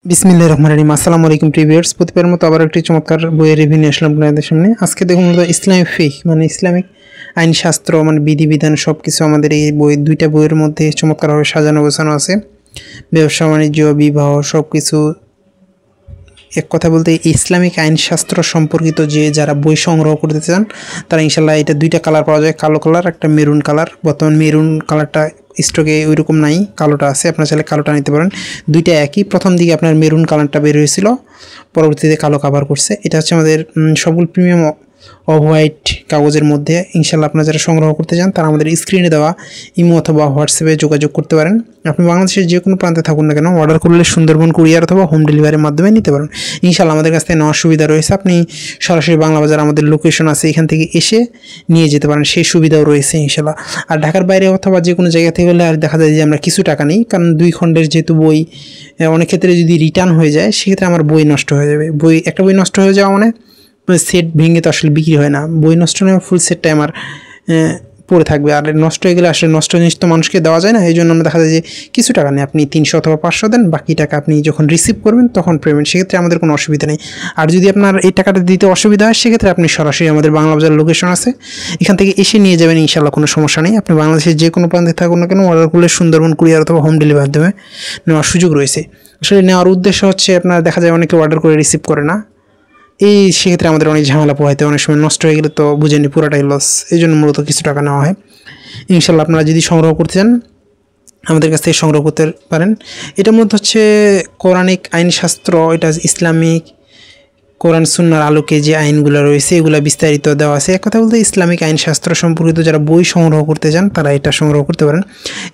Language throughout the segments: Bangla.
বিসমিল্লাহির রহমানির রহিম। আসসালামু আলাইকুম প্রিভিউয়ার্স, প্রতিবারের মতো আবার একটি চমৎকার বইয়ের রিভিউ নিয়ে আসলাম আপনাদের সামনে। আজকে দেখুন ইসলামিক ফিকহ মানে ইসলামিক আইনশাস্ত্র মানে বিধিবিধান সব কিছু আমাদের এই দুইটা বইয়ের মধ্যে চমৎকারভাবে সাজানো গোছানো আছে। ব্যবসা বাণিজ্য, বিবাহ সব কিছু, এক কথা বলতে ইসলামিক আইনশাস্ত্র সম্পর্কিত যারা বই সংগ্রহ করতে চান তারা ইনশাল্লাহ এটা দুইটা কালার পাওয়া যায়, কালো কালার একটা মেরুন কালার। বর্তমান মেরুন কালারটা স্টকে ওইরকম নাই, কালোটা আছে, আপনার চাইলে কালোটা নিতে পারেন। দুইটা একই, প্রথম দিকে আপনার মেরুন কালারটা বের হয়েছিল, পরবর্তীতে কালো কাভার করছে। এটা হচ্ছে আমাদের সবগুলো প্রিমিয়াম অফ হোয়াইট কাগজের মধ্যে। ইনশাল্লাহ আপনারা যারা সংগ্রহ করতে চান তারা আমাদের স্ক্রিনে দেওয়া ইমো অথবা হোয়াটসঅ্যাপে যোগাযোগ করতে পারেন। আপনি বাংলাদেশের যে কোনো প্রান্তে থাকুন না কেন অর্ডার করলে সুন্দরবন কুরিয়ার অথবা হোম ডেলিভারির মাধ্যমে নিতে পারেন। ইনশাল্লাহ আমাদের কাছ থেকে নেওয়ার সুবিধা রয়েছে। আপনি সরাসরি বাংলা বাজার আমাদের লোকেশন আছে, এখান থেকে এসে নিয়ে যেতে পারেন, সেই সুবিধাও রয়েছে ইনশাল্লাহ। আর ঢাকার বাইরে অথবা যে কোনো জায়গা থেকে হলে আর দেখা যায় যে আমরা কিছু টাকা নিই, কারণ 2 খণ্ডের যেহেতু বই, অনেক ক্ষেত্রে যদি রিটার্ন হয়ে যায় সেক্ষেত্রে আমার বই নষ্ট হয়ে যাবে। একটা বই নষ্ট হয়ে যাওয়া মানে সেট ভেঙে তো আসলে বিক্রি হয় না, বই নষ্ট নয়, ফুল সেটটাই আমার পড়ে থাকবে। আর নষ্ট হয়ে গেলে আসলে নষ্ট জিনিস তো মানুষকে দেওয়া যায় না, এই জন্য আমরা দেখা যায় যে কিছু টাকা নেই, আপনি 300 অথবা 500 দেন, বাকি টাকা আপনি যখন রিসিভ করবেন তখন পেমেন্ট, সেক্ষেত্রে আমাদের কোনো অসুবিধা নেই। আর যদি আপনার এই টাকাটা দিতে অসুবিধা হয় সেক্ষেত্রে আপনি সরাসরি আমাদের বাংলা বাজার লোকেশন আছে, এখান থেকে এসে নিয়ে যাবেন, ইনশাল্লাহ কোনো সমস্যা নেই। আপনি বাংলাদেশের যে কোনো প্রান্তে থাকুন না কেন অর্ডার করলে সুন্দরবন কুরিয়ার অথবা হোম ডেলিভারির মাধ্যমে নেওয়ার সুযোগ রয়েছে। আসলে নেওয়ার উদ্দেশ্য হচ্ছে আপনার দেখা যায় অনেকে অর্ডার করে রিসিভ করে না, সেক্ষেত্রে আমাদের অনেক ঝামেলা পোহাইতে, অনেক সময় নষ্ট হয়ে গেলে তো বুঝেনি পুরাটাই লস, এই জন্য মূলত কিছু টাকা নেওয়া হয়। ইনশাল্লাহ আপনারা যদি সংগ্রহ করতে চান আমাদের কাছ থেকে সংগ্রহ করতে পারেন। এটার মধ্যে হচ্ছে কোরআনিক আইনশাস্ত্র, এটা ইসলামিক কোরআন সুন্নাহর আলোকে যে আইনগুলো রয়েছে এগুলো বিস্তারিত দেওয়া আছে। এক কথা বলতে ইসলামিক আইনশাস্ত্র সম্পর্কিত যারা বই সংগ্রহ করতে চান তারা এটা সংগ্রহ করতে পারেন।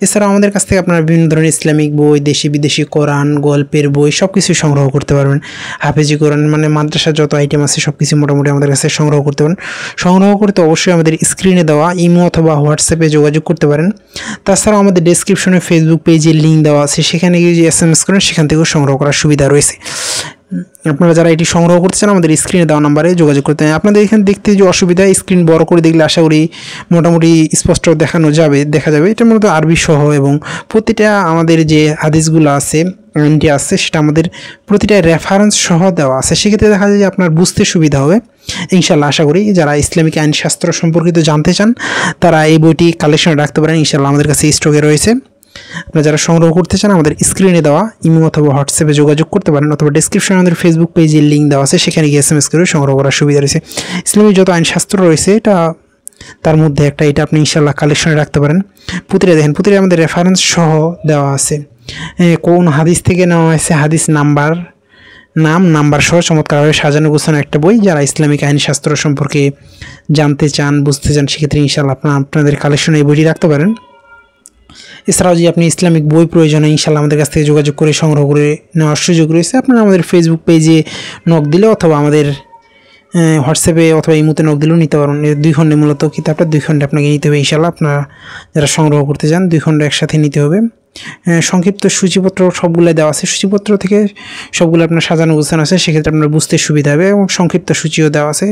এছাড়াও আমাদের কাছ থেকে আপনারা বিভিন্ন ধরনের ইসলামিক বই, দেশি বিদেশি কোরআন, গল্পের বই সব কিছু সংগ্রহ করতে পারবেন। হাফেজি কোরআন মানে মাদ্রাসার যত আইটেম আছে সব কিছু মোটামুটি আমাদের কাছে সংগ্রহ করতে পারেন। সংগ্রহ করতে অবশ্যই আমাদের স্ক্রিনে দেওয়া ইমো অথবা হোয়াটসঅ্যাপে যোগাযোগ করতে পারেন। তাছাড়াও আমাদের ডেসক্রিপশনে ফেসবুক পেজের লিঙ্ক দেওয়া আছে, সেখানে গিয়ে যে SMS করেন সেখান থেকেও সংগ্রহ করার সুবিধা রয়েছে। আপনারা যারা এটি সংগ্রহ করতে চান আমাদের স্ক্রিনে দেওয়া নাম্বারে যোগাযোগ করতে হবে। আপনাদের এখানে দেখতে যে অসুবিধা, স্ক্রিন বড় করে দেখলে আশা করি মোটামুটি স্পষ্ট দেখা যাবে। এটা মূলত আরবি সহ এবং প্রতিটা আমাদের যে হাদিসগুলো আছে, আইনটি আছে, সেটা আমাদের প্রতিটা রেফারেন্স সহ দেওয়া আছে, সেক্ষেত্রে দেখা যায় যে আপনার বুঝতে সুবিধা হবে। ইনশাল্লাহ আশা করি যারা ইসলামিক আইনশাস্ত্র সম্পর্কিত জানতে চান তারা এই বইটি কালেকশনে রাখতে পারেন, ইনশাল্লাহ আমাদের কাছে স্টকে রয়েছে। আপনারা যারা সংগ্রহ করতে চান আমাদের স্ক্রিনে দেওয়া ইমো অথবা হোয়াটসঅ্যাপে যোগাযোগ করতে পারেন, অথবা ডেসক্রিপশনে আমাদের ফেসবুক পেজের লিঙ্ক দেওয়া আছে, সেখানে গিয়ে SMS করে সংগ্রহ করার সুবিধা রয়েছে। ইসলামিক যত আইনশাস্ত্র রয়েছে এটা তার মধ্যে একটা, এটা আপনি ইনশাল্লাহ কালেকশনে রাখতে পারেন। প্রতিটা দেখেন, প্রতিটা আমাদের রেফারেন্স সহ দেওয়া আছে, কোন হাদিস থেকে নেওয়া হয়েছে, হাদিস নাম্বার সহ চমৎকারভাবে সাজানো গোছানো একটা বই। যারা ইসলামিক আইনশাস্ত্র সম্পর্কে জানতে চান, বুঝতে চান, সেক্ষেত্রে ইনশাল্লাহ আপনাদের কালেকশনে এই বইটি রাখতে পারেন। এছাড়াও যদি আপনি ইসলামিক বই প্রয়োজন হয় ইনশাল্লাহ আমাদের কাছ থেকে যোগাযোগ করে সংগ্রহ করে নেওয়ার সুযোগ রয়েছে। আপনারা আমাদের ফেসবুক পেজে নক দিলে অথবা আমাদের হোয়াটসঅ্যাপে অথবা ইমোতে নক দিলেও নিতে পারেন। 2 খণ্ডে মূলত কিতাবটা 2 খণ্ডে আপনাকে নিতে হবে ইনশাল্লাহ। আপনারা যারা সংগ্রহ করতে চান 2 খণ্ড একসাথে নিতে হবে। সংক্ষিপ্ত সূচিপত্র সবগুলো দেওয়া আছে, সূচিপত্র থেকে সবগুলো আপনার সাজানো গোছানো আছে, সেক্ষেত্রে আপনার বুঝতে সুবিধা হবে, এবং সংক্ষিপ্ত সূচিও দেওয়া আছে,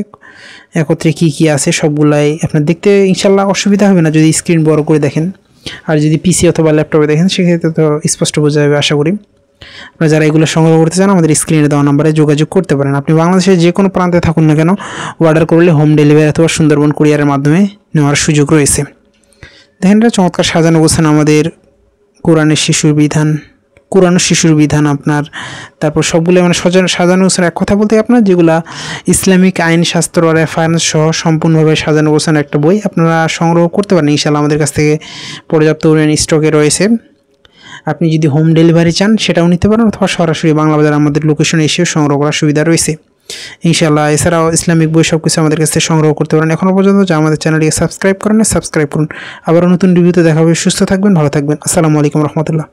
একত্রে কী কী আছে সবগুলাই আপনার দেখতে ইনশাল্লাহ অসুবিধা হবে না যদি স্ক্রিন বড় করে দেখেন। আর যদি পিসি অথবা ল্যাপটপে দেখেন সেক্ষেত্রে তো স্পষ্ট বোঝা যাবে আশা করি। আপনারা যারা এগুলো সংগ্রহ করতে চান আমাদের স্ক্রিনে দেওয়া নাম্বারে যোগাযোগ করতে পারেন। আপনি বাংলাদেশের যে কোনো প্রান্তে থাকুন না কেন অর্ডার করলে হোম ডেলিভারি অথবা সুন্দরবন কুরিয়ারের মাধ্যমে নেওয়ার সুযোগ রয়েছে। দেখেন এটা চমৎকার সাজানো গোছানো আমাদের কোরআন শিশুর বিধান আপনার, তারপর সবগুলো মানে সাজানো গোছানো। এক কথা বলতে আপনার যেগুলা ইসলামিক আইনশাস্ত্র রেফারেন্স সহ সম্পূর্ণভাবে সাজানো গোছানো একটা বই আপনারা সংগ্রহ করতে পারেন। ইনশাল্লাহ আমাদের কাছ থেকে পর্যাপ্ত পরিমাণ স্টকে রয়েছে। আপনি যদি হোম ডেলিভারি চান সেটাও নিতে পারেন, অথবা সরাসরি বাংলা বাজার আমাদের লোকেশনে এসেও সংগ্রহ করার সুবিধা রয়েছে ইনশাল্লাহ। এছাড়াও ইসলামিক বই সব কিছু আমাদের কাছ থেকে সংগ্রহ করতে পারেন। এখনও পর্যন্ত যা আমাদের চ্যানেলটিকে সাবস্ক্রাইব করেন সাবস্ক্রাইব করুন। আবারও নতুন রিভিউতে দেখা হবে। সুস্থ থাকবেন, ভালো থাকবেন। আসসালামু আলাইকুম রহমতুল্লাহ।